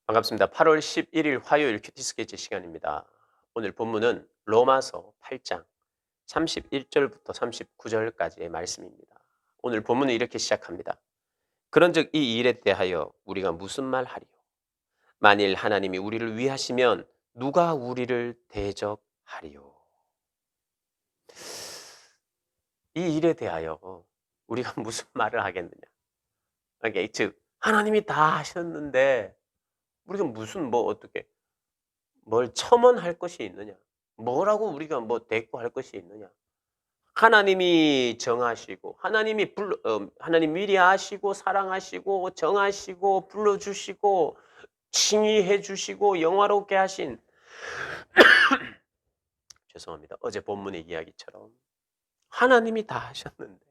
반갑습니다. 8월 11일 화요일 큐티 스케치 시간입니다. 오늘 본문은 로마서 8장 31절부터 39절까지의 말씀입니다. 오늘 본문은 이렇게 시작합니다. 그런즉 이 일에 대하여 우리가 무슨 말하리요? 만일 하나님이 우리를 위하시면 누가 우리를 대적하리요? 이 일에 대하여 우리가 무슨 말을 하겠느냐? 그러니까 즉 하나님이 다 하셨는데 우리가 무슨 어떻게 뭘 첨언할 것이 있느냐? 뭐라고 우리가 대꾸할 것이 있느냐? 하나님이 정하시고 하나님 미리 아시고 사랑하시고 정하시고 불러주시고 칭의해 주시고 영화롭게 하신 죄송합니다. 어제 본문의 이야기처럼 하나님이 다 하셨는데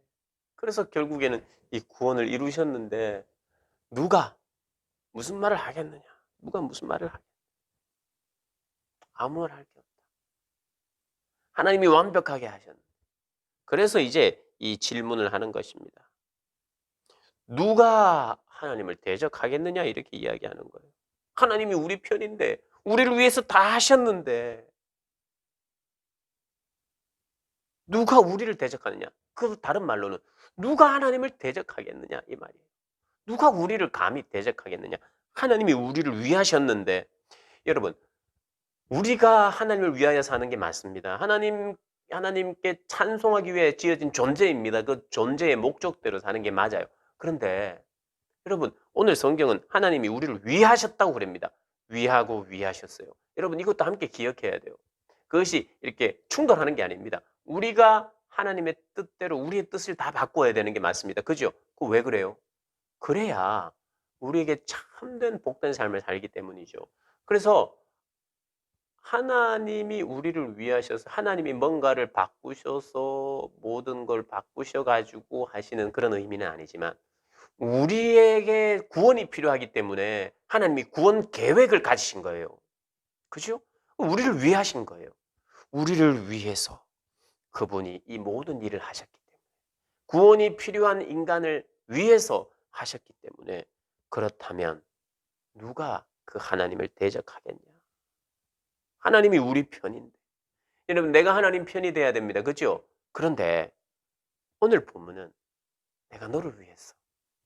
그래서 결국에는 이 구원을 이루셨는데 누가 무슨 말을 하겠느냐? 누가 무슨 말을 하겠 아무 말 할 게 없다. 하나님이 완벽하게 하셨는데 그래서 이제 이 질문을 하는 것입니다. 누가 하나님을 대적하겠느냐 이렇게 이야기하는 거예요. 하나님이 우리 편인데 우리를 위해서 다 하셨는데 누가 우리를 대적하느냐? 그 다른 말로는 누가 하나님을 대적하겠느냐 이 말이에요. 누가 우리를 감히 대적하겠느냐? 하나님이 우리를 위하셨는데 여러분 우리가 하나님을 위하여 사는 게 맞습니다. 하나님께 찬송하기 위해 지어진 존재입니다. 그 존재의 목적대로 사는 게 맞아요. 그런데 여러분 오늘 성경은 하나님이 우리를 위하셨다고 그럽니다. 위하고 위하셨어요. 여러분 이것도 함께 기억해야 돼요. 그것이 이렇게 충돌하는 게 아닙니다. 우리가 하나님의 뜻대로 우리의 뜻을 다 바꿔야 되는 게 맞습니다. 그죠? 그 왜 그래요? 그래야 우리에게 참된 복된 삶을 살기 때문이죠. 그래서 하나님이 우리를 위하셔서 하나님이 뭔가를 바꾸셔서 모든 걸 바꾸셔 가지고 하시는 그런 의미는 아니지만 우리에게 구원이 필요하기 때문에 하나님이 구원 계획을 가지신 거예요. 그죠? 우리를 위해 하신 거예요. 우리를 위해서 그분이 이 모든 일을 하셨기 때문에 구원이 필요한 인간을 위해서 하셨기 때문에 그렇다면 누가 그 하나님을 대적하겠냐? 하나님이 우리 편인데. 여러분 내가 하나님 편이 돼야 됩니다. 그죠? 그런데 오늘 본문은 내가 너를 위해서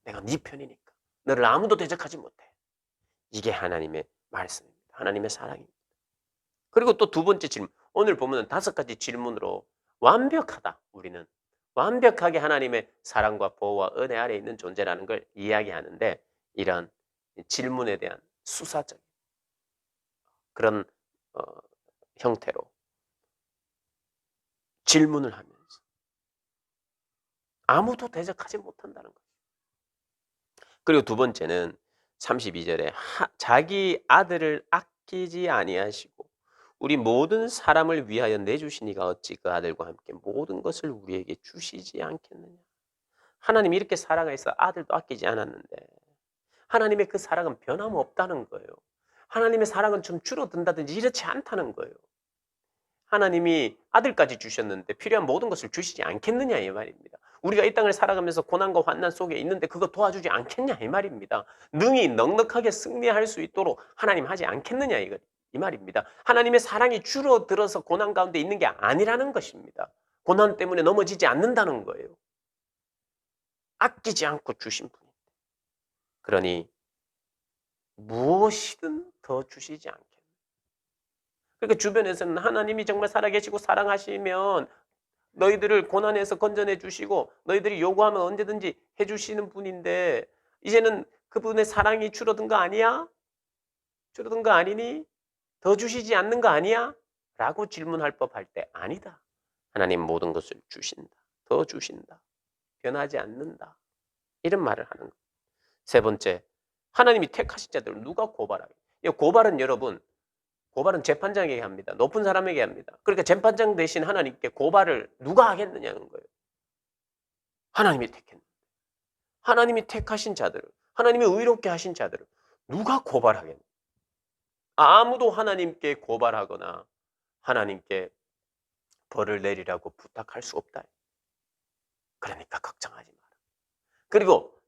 내가 네 편이니까 너를 아무도 대적하지 못해. 이게 하나님의 말씀입니다. 하나님의 사랑입니다. 그리고 또 두 번째 질문. 오늘 보면은 5가지 질문으로 완벽하다. 우리는 완벽하게 하나님의 사랑과 보호와 은혜 아래 있는 존재라는 걸 이야기하는데 이런 질문에 대한 수사적인 그런 어, 형태로 질문을 하면서 아무도 대적하지 못한다는 거죠. 그리고 두 번째는 32절에 자기 아들을 아끼지 아니하시고 우리 모든 사람을 위하여 내주시니가 어찌 그 아들과 함께 모든 것을 우리에게 주시지 않겠느냐. 하나님이 이렇게 사랑해서 아들도 아끼지 않았는데 하나님의 그 사랑은 변함없다는 거예요. 하나님의 사랑은 좀 줄어든다든지 이렇지 않다는 거예요. 하나님이 아들까지 주셨는데 필요한 모든 것을 주시지 않겠느냐 이 말입니다. 우리가 이 땅을 살아가면서 고난과 환난 속에 있는데 그거 도와주지 않겠냐 이 말입니다. 능히 넉넉하게 승리할 수 있도록 하나님 하지 않겠느냐 이 말입니다. 하나님의 사랑이 줄어들어서 고난 가운데 있는 게 아니라는 것입니다. 고난 때문에 넘어지지 않는다는 거예요. 아끼지 않고 주신 분인데. 그러니 무엇이든 더 주시지 않겠느냐. 그러니까 주변에서는 하나님이 정말 살아계시고 사랑하시면 너희들을 고난에서 건져내 주시고 너희들이 요구하면 언제든지 해 주시는 분인데 이제는 그분의 사랑이 줄어든 거 아니야? 줄어든 거 아니니? 더 주시지 않는 거 아니야? 라고 질문할 법할 때 아니다. 하나님 모든 것을 주신다. 더 주신다. 변하지 않는다. 이런 말을 하는 거예요. 세 번째, 하나님이 택하신 자들을 누가 고발하게? 고발은 여러분 고발은 재판장에게 합니다. 높은 사람에게 합니다. 그러니까 재판장 대신 하나님께 고발을 누가 하겠느냐는 거예요. 하나님이 택했는데. 하나님이 택하신 자들을, 하나님이 의롭게 하신 자들을 누가 고발하겠느냐. 아무도 하나님께 고발하거나 하나님께 벌을 내리라고 부탁할 수 없다. 그러니까 걱정하지 마라. 그리고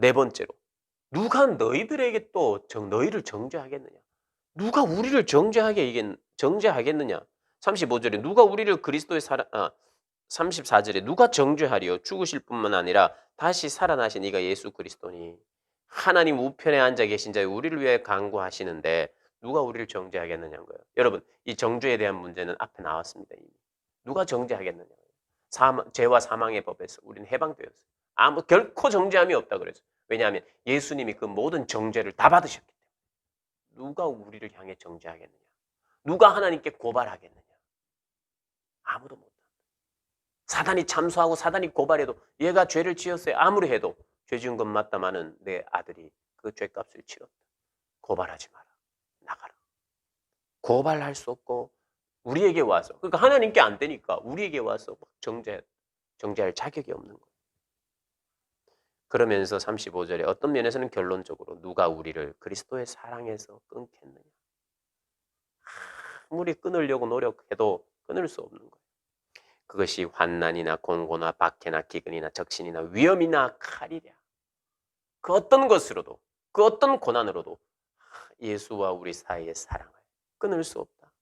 네 번째로 누가 너희들에게 또 너희를 정죄하겠느냐? 누가 우리를 정죄하겠느냐? 35절에 누가 우리를 그리스도의 34절에 누가 정죄하리요? 죽으실 뿐만 아니라 다시 살아나신 이가 예수 그리스도니 하나님 우편에 앉아 계신 자여 우리를 위해 간구하시는데 누가 우리를 정죄하겠느냐는 거예요. 여러분, 이 정죄에 대한 문제는 앞에 나왔습니다. 이미. 누가 정죄하겠느냐? 죄와 사망의 법에서 우리는 해방되었어요. 결코 정죄함이 없다 그랬어요. 왜냐하면 예수님이 그 모든 정죄를 다 받으셨기 때문에. 누가 우리를 향해 정죄하겠느냐? 누가 하나님께 고발하겠느냐? 아무도 못한다. 사단이 참소하고 사단이 고발해도 얘가 죄를 지었어요. 아무리 해도 죄 지은 건 맞다마는 내 아들이 그 죄값을 치렀다. 고발하지 마라. 나가라. 고발할 수 없고 우리에게 와서 그러니까 하나님께 안 되니까 우리에게 와서 정죄할 자격이 없는 거예요. 그러면서 35절에 어떤 면에서는 결론적으로 누가 우리를 그리스도의 사랑에서 끊겠느냐. 아무리 끊으려고 노력해도 끊을 수 없는 거예요. 그것이 환난이나 공고나 박해나 기근이나 적신이나 위험이나 칼이랴. 그 어떤 것으로도 그 어떤 고난으로도 예수와 우리 사이의 사랑을 끊을 수 없다.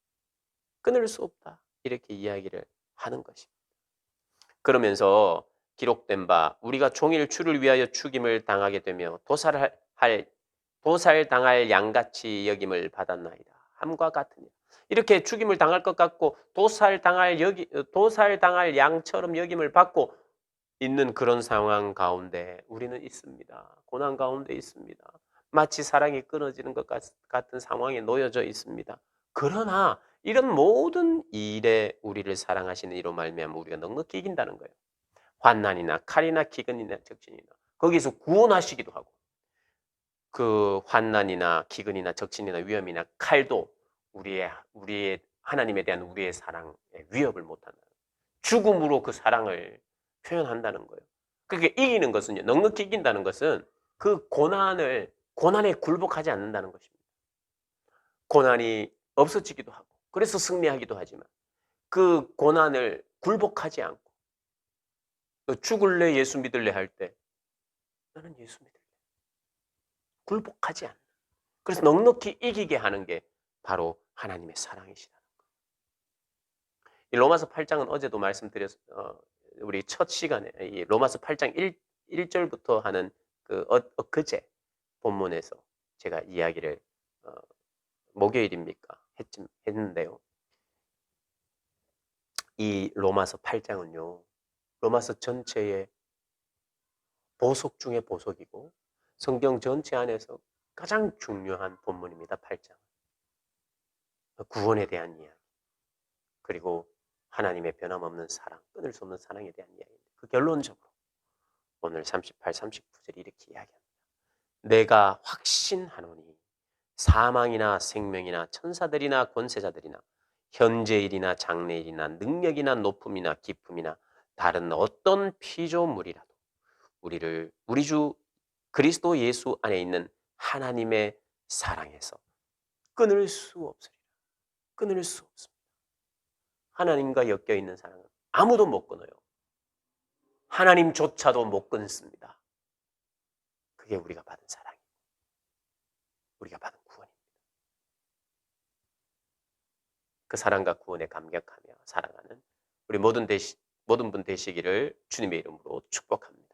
끊을 수 없다. 이렇게 이야기를 하는 것입니다. 그러면서 기록된 바 우리가 종일 주를 위하여 죽임을 당하게 되며 도살당할 양같이 여김을 받았나이다. 함과 같으니 이렇게 죽임을 당할 것 같고 도살당할 양처럼 여김을 받고 있는 그런 상황 가운데 우리는 있습니다. 고난 가운데 있습니다. 마치 사랑이 끊어지는 것 같은 상황에 놓여져 있습니다. 그러나 이런 모든 일에 우리를 사랑하시는 이로 말미암아 우리가 넉넉히 이긴다는 거예요. 환난이나 칼이나 기근이나 적신이나 거기서 구원하시기도 하고 그 환난이나 기근이나 적신이나 위험이나 칼도 우리의 하나님에 대한 우리의 사랑에 위협을 못한다. 죽음으로 그 사랑을 표현한다는 거예요. 그렇게 이기는 것은요. 넉넉히 이긴다는 것은 그 고난에 굴복하지 않는다는 것입니다. 고난이 없어지기도 하고 그래서 승리하기도 하지만 그 고난을 굴복하지 않고 죽을래 예수 믿을래 할 때 나는 예수 믿을래. 굴복하지 않는. 그래서 넉넉히 이기게 하는 게 바로 하나님의 사랑이시다는 거예요. 이 로마서 8장은 어제도 우리 첫 시간에 이 로마서 8장 1절부터 하는 그 엊그제 본문에서 제가 이야기를 목요일입니까? 했는데요. 이 로마서 8장은요. 로마서 전체의 보석 중의 보석이고 성경 전체 안에서 가장 중요한 본문입니다. 8장. 구원에 대한 이야기. 그리고 하나님의 변함없는 사랑, 끊을 수 없는 사랑에 대한 이야기입니다. 그 결론적으로 오늘 38, 39절이 이렇게 이야기합니다. 내가 확신하노니 사망이나 생명이나 천사들이나 권세자들이나 현재일이나 장래일이나 능력이나 높음이나 깊음이나 다른 어떤 피조물이라도 우리 주 그리스도 예수 안에 있는 하나님의 사랑에서 끊을 수 없으리라. 끊을 수 없습니다. 하나님과 엮여 있는 사랑은 아무도 못 끊어요. 하나님조차도 못 끊습니다. 그게 우리가 받은 사랑이에요. 우리가 받은 구원입니다. 그 사랑과 구원에 감격하며 사랑하는 우리 모든 분 되시기를 주님의 이름으로 축복합니다.